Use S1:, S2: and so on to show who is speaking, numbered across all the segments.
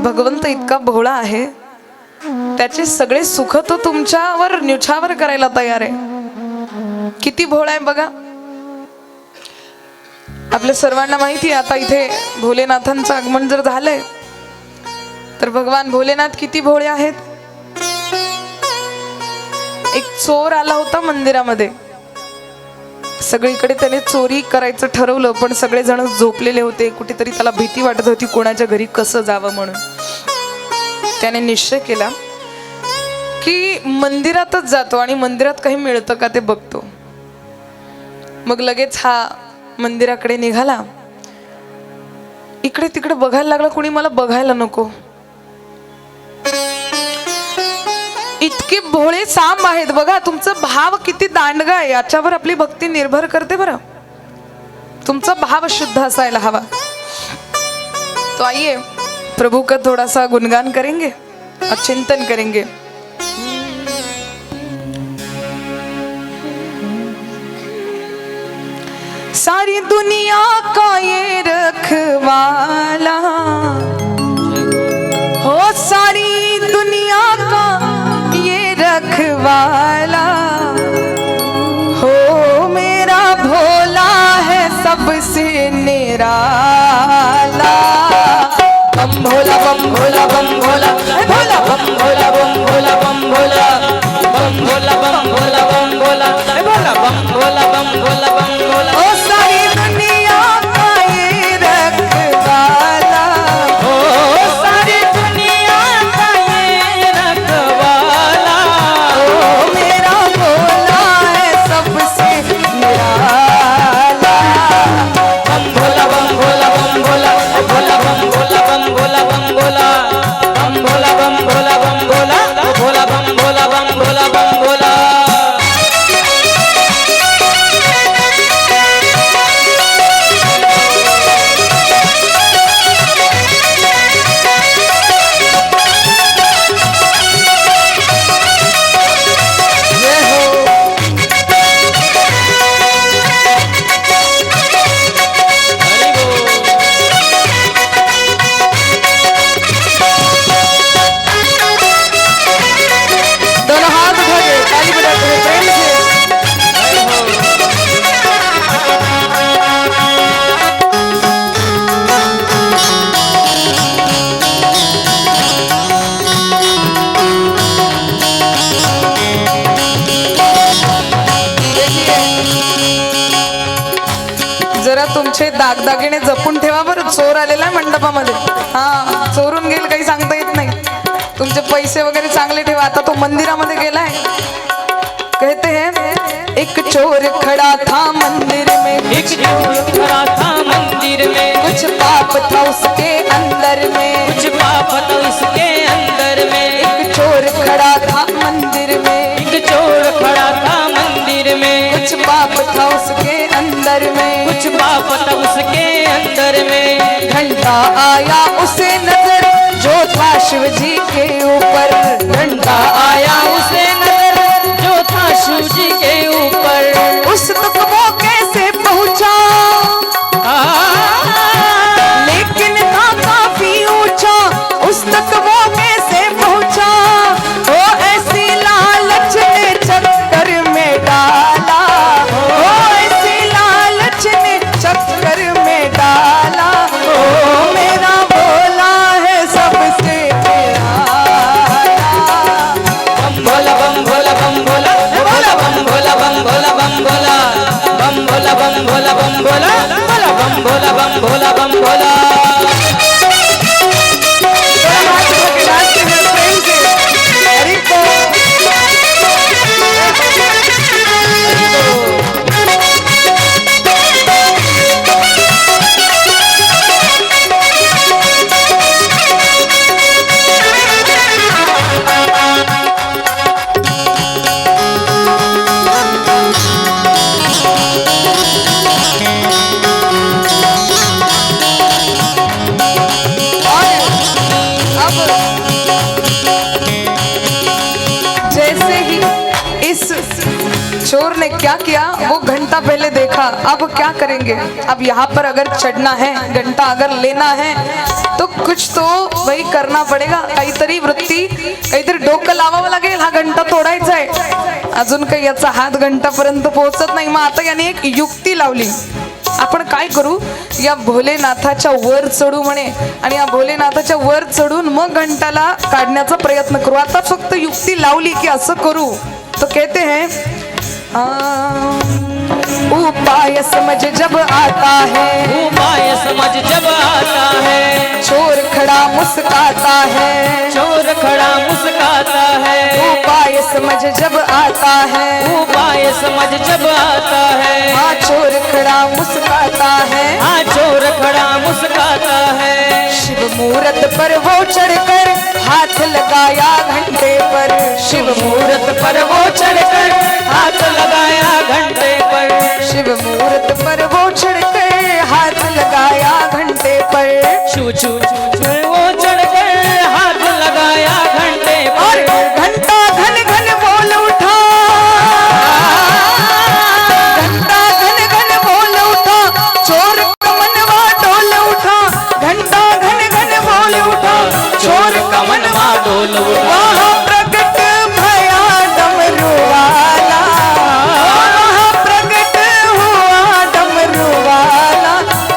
S1: भगवंत इतका भोळा आहे, त्याचे सगळे सुख तो तुमच्यावर न्युछावर करायला तयार आहे. किती भोळा आहे बघा. आपल्या सर्वांना माहिती आहे आता इथे भोलेनाथांचं आगमन जर झालंय तर भगवान भोलेनाथ किती भोळे आहेत. एक चोर आला होता मंदिरामध्ये. सगळीकडे त्याने चोरी करायचं ठरवलं, पण सगळे जण झोपलेले होते. कुठेतरी त्याला भीती वाटत होती कोणाच्या घरी कसं जावं म्हणून. त्याने निश्चय केला की मंदिरातच जातो आणि मंदिरात काही मिळतं का ते बघतो. मग लगेच हा मंदिराकडे निघाला. इकडे तिकडे बघायला लागला, कोणी मला बघायला नको. इतके भोळे सांब आहेत बघा. तुमचा भाव किती दांडगा आहे याच्यावर आपली भक्ती निर्भर करते बरं. तुमचा भाव शुद्ध असायला हवा. तो आइए प्रभु का थोड़ा सा गुणगान करेंगे और चिंतन करेंगे. सारी दुनिया का ये रखवाला हो, सारी दुनिया का ये रखवाला हो, मेरा भोला है सबसे निराला. बम भोला बम भोला बम भोला भोला बम भोला बम भोला बम भोला बम भोला बम भोला बम भोला भोला बम भोला बम भोला बम भोला. ओ सारी दुनिया का ये रखवाला हो, सारी दुनिया का ये रखवाला हो, मेरा भोला है सबसे निराला. बम भोला बम भोला बम भोला भोला बम भोला बम भोला बम भोला बम भोला बम भोला बम भोला भोला बम भोला बम भोला बम भोला. जरा तुमचे दागदागिने जपून ठेवा बरं. चोर आलेला मंडपामध्ये. हा, चोरून गेल काही सांगता येत नाही. तुमचे पैसे वगैरे चांगले ठेवा. आता तो मंदिरामध्ये गेलाय. कहते हैं एक चोर खड़ा था मंदिर में,
S2: एक चोर खड़ा था मंदिर में,
S1: कुछ पाप था उसके अंदर में,
S2: कुछ पाप था उसके अंदर में.
S1: एक चोर खड़ा था मंदिर में,
S2: एक चोर खड़ा था मंदिर में,
S1: कुछ पाप था उसके अंदर में,
S2: कुछ पाप था उसके अंदर में.
S1: घंटा आया उसे नजर जो था शिव जी के ऊपर. घंटा आया
S2: उसे नजर जो था शिव जी के ऊपर.
S1: उस तक वो कैसे पहुंचा, लेकिन था काफी ऊंचा. उस तक वो कैसे पहुंचा, वो ऐसी लालच ने चक्कर में डाला. वो ऐसी लालच ने चक्कर में डाला. ओ मेरा भोला है सबसे निराला.
S2: बम भोला बम भोला बम भोला भोला बम भोला बम भोला बम भोला बम भोला बम भोला बम भोला भोला बम भोला बम भोला बम भोला.
S3: चोर ने क्या किया, वो घंटा पहले देखा, अब क्या करेंगे, अब यहाँ पर अगर चढ़ना है, घंटा अगर लेना है तो कुछ तो वही करना पडेगा, काहीतरी वृत्ती, काहीतरी डोकं लावावं लागेल, हा घंटा तोडायचा आहे. अजून काही याचा हात घंटापर्यंत पोहोचत नाही. मग आता याने एक युक्ती लावली, आपण काय करू, या भोलेनाथाच्या वर चढू म्हणे आणि या भोलेनाथाच्या वर चढून मग घंटाला काढण्याचा प्रयत्न करू. आता फक्त युक्ती लावली की असं करू. तो कहते हैं उपाय समझ जब आता है,
S2: उपाय समझ जब आता है,
S3: चोर खड़ा मुस्काता है,
S2: चोर खड़ा मुस्काता है,
S3: उपाय समझ जब आता है,
S2: उपाय समझ जब आता है,
S3: हाँ चोर खड़ा मुस्काता है,
S2: हाँ चोर खड़ा मुस्काता है.
S3: शिव मूरत पर वो चढ़कर हाथ लगाया घंटे पर,
S2: शिव मूरत पर वो चढ़कर हाथ लगाया घंटे पर,
S3: शिव मूरत पर वो चढ़कर हाथ लगाया घंटे पर,
S2: छू छू वो चढ़कर हाथ लगाया घंटे
S3: और
S2: पर.
S3: घंटा घन घन बोल उठा, घंटा घन घन बोल उठा, चोर का मनवा डोल उठा, घंटा घन घन बोल उठा, चोर का मनवा
S2: डोल उठा.
S3: वहाँ प्रकट भया डमरू वाला, वहाँ प्रकट हुआ डमरू वाला,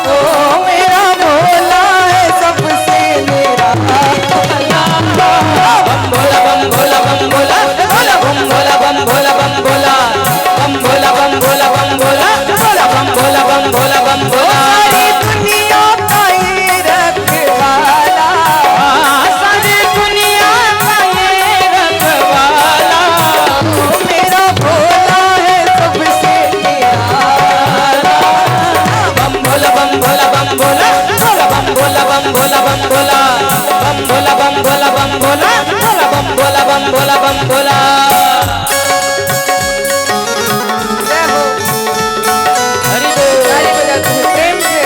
S3: ओ मेरा भोला है सबसे मेरा भोला.
S2: बम भोला बम भोला बम भोला भोला बम भोला बम भोला बम भोला बम भोला बम भोला बम भोला भोला बम भोला बम भोला बम भोला.
S3: सारी दुनिया का ये रखवाला,
S2: सारी दुनिया का ये रखवाला,
S3: मेरा भोला है सबसे प्यारा.
S2: बम भोला बम भोला बम भोला भोला बम भोला बम भोला बम भोला बम भोला बम भोला बम भोला भोला बम भोला बम भोला बम भोला.
S3: जय हो.
S2: हरि बोल.
S3: ताली बजाते हैं प्रेम से.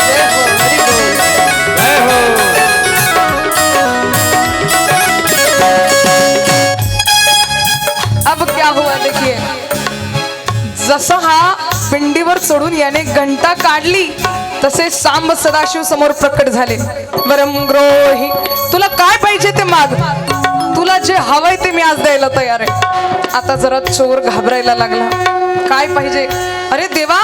S3: जय हो, हरि बोल.
S2: जय हो.
S3: अब क्या हुआ देखिए, जसं हा पिंडीवर चढून याने घंटा काढली तसे सांब सदाशिव समोर प्रकट झाले. वरम ग्रोही, तुला काय पाहिजे ते माग, तुला जे हवंय ते मी आज द्यायला तयार आहे. आता जरा चोर घाबरायला लागला, काय पाहिजे, अरे देवा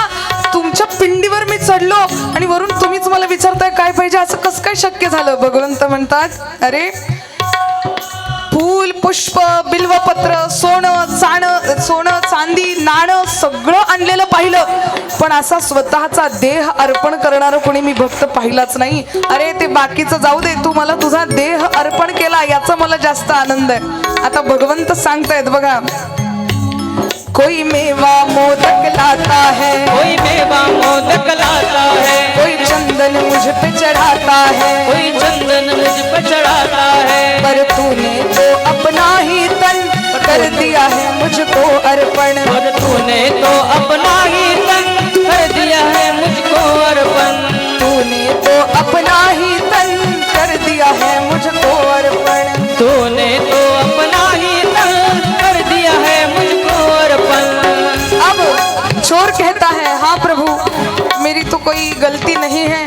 S3: तुमच्या पिंडीवर मी चढलो आणि वरून तुम्हीच मला विचारताय काय पाहिजे, असं कसं काय शक्य झालं. भगवंत म्हणतात, अरे फूल पुष्प बिल्वपत्र सोनं चांदी नाणं सगळं आणलेलं पाहिलं, पण असा स्वतःचा देह अर्पण करणारं कोणी मी भक्त पाहिलाच नाही. अरे ते बाकीचं जाऊ दे, तू मला तुझा देह अर्पण केला याचा मला जास्त आनंद आहे. आता भगवंत सांगतायत बघा, कोई मेवा मोदक लाता है,
S2: कोई मेवा मोदक लाता है,
S3: कोई चंदन मुझ पे चढ़ाता है,
S2: कोई चंदन मुझ पर चढ़ाता है,
S3: पर तूने तो अपना ही तन कर दिया है मुझको अर्पण.
S2: और तूने तो अपना ही तन कर दिया है मुझको अर्पण,
S3: तूने तो अपना ही तन कर दिया है मुझको अर्पण.
S2: तूने तो अपना ही तन कर दिया है मुझको अर्पण.
S3: अब चोर कहता है, हाँ प्रभु मेरी तो कोई गलती नहीं है.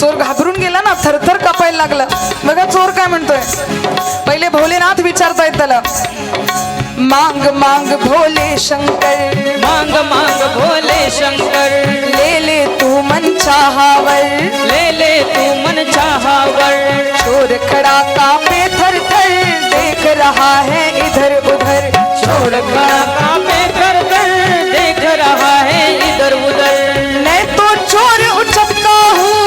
S3: चोर घाबरून गेला ना, थरथर कापायला लागला. बघा चोर काय म्हणतोय, पहिले भोलेनाथ विचारतायत त्याला, मांग मांग भोले शंकर,
S2: मांग मांग भोले शंकर,
S3: ले ले तू मन चाहावर,
S2: ले ले तू मन चाहावर.
S3: चोर खड़ा कांपे थर थर, देख रहा है इधर उधर.
S2: छोड़ खड़ा कांपे कर कर, देख रहा है इधर उधर.
S3: मैं तो चोर उचक्का हूँ,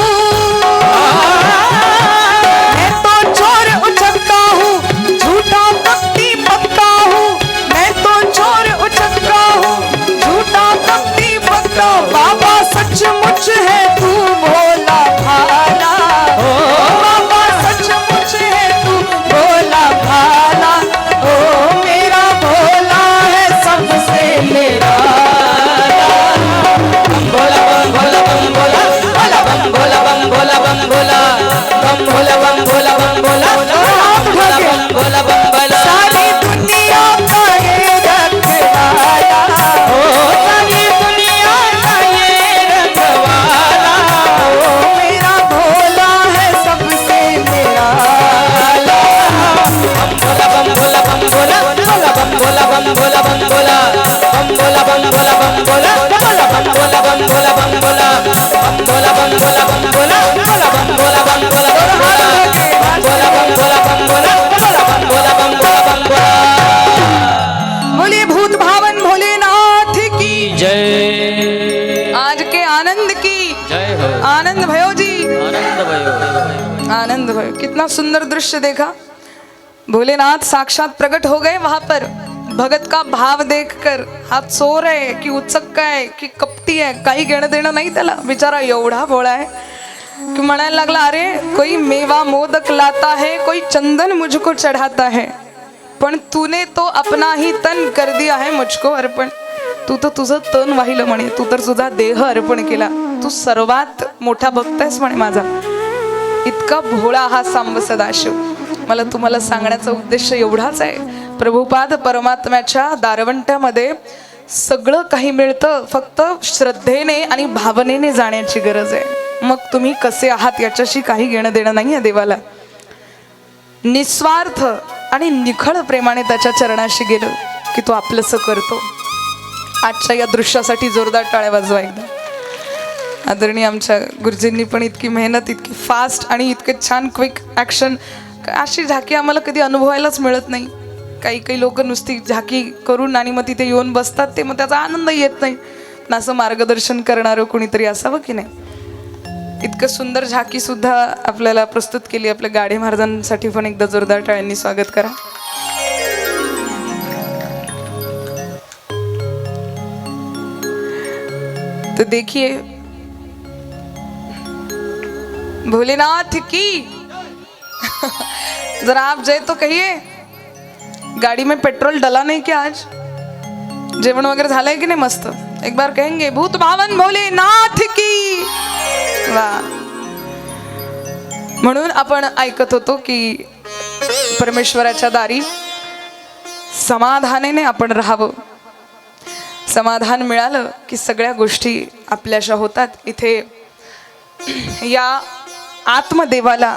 S3: मैं तो चोर उचक्का हूँ, झूठा कपटी पक्का हूँ. मैं तो चोर उचक्का हूँ, झूठा कपटी पक्का. बाबा सचमुच है तू भोला भाला, ओ बाबा सचमुच है तू भोला भाला. ओ मेरा भोला है सबसे मेरा कितना सुंदर दृश्य देखा। भोलेनाथ साक्षात प्रकट हो गए वहां पर। भगत का भाव देखकर हा चोर आहे की उचक्का आहे की कपटी आहे काही घेणं देणं नाही त्याला, बिचारा एवढा भोळा आहे कि म्हणायला लागला, अरे कोई मेवा मोदक लाता है, कोई चंदन मुझको चढ़ाता है, पण तूने तो अपना ही तन कर दिया है मुझको अर्पण। तू तर तुझं तन वाहिलं म्हणे, तू तर तुझा देह अर्पण केला, तू सर्वात मोठा भक्त आहेस म्हणे माझा। इतका भोळा हा सांब सदाशिव। मला तुम्हाला सांगण्याचा उद्देश एवढाच आहे, प्रभुपाद परमात्म्याच्या दारवंट्यामध्ये सगळं काही मिळतं, फक्त श्रद्धेने आणि भावनेने जाण्याची गरज आहे। मग तुम्ही कसे आहात याच्याशी काही घेणं देणं नाही आहे देवाला। निस्वार्थ आणि निखळ प्रेमाने त्याच्या चरणाशी गेलं की तो आपलंसं करतो। आजच्या या दृश्यासाठी जोरदार टाळ्या वाजवा एकदा। आदरणीय आमच्या गुरुजींनी पण इतकी मेहनत, इतकी फास्ट आणि इतके छान क्विक ॲक्शन, अशी झाकी आम्हाला कधी अनुभवायलाच मिळत नाही। काही काही लोक नुसती झाकी करून आणि मग तिथे येऊन बसतात, ते मग त्याचा आनंद येत नाही। पण असं मार्गदर्शन करणारं कोणीतरी असावं की नाही। इतकं सुंदर झाकी सुद्धा आपल्याला प्रस्तुत केली। आपल्या गाडे महाराजांसाठी पण एकदा जोरदार टाळ्यांनी स्वागत करा। तो देखिए भोलेनाथ की जरा आप जय तो कहिए। गाड़ी में पेट्रोल डला नहीं क्या आज? जेवण वगैरे झालंय की नाही मस्त? एक बार कहेंगे भूत भावन भोलेनाथ की। वाह। म्हणून आपण ऐकत होतो की परमेश्वराच्या दारी समाधानाने आपण राहावं। समाधान मिळालं की सगळ्या गोष्टी आपल्याशा होतात। इथे या आत्मदेवाला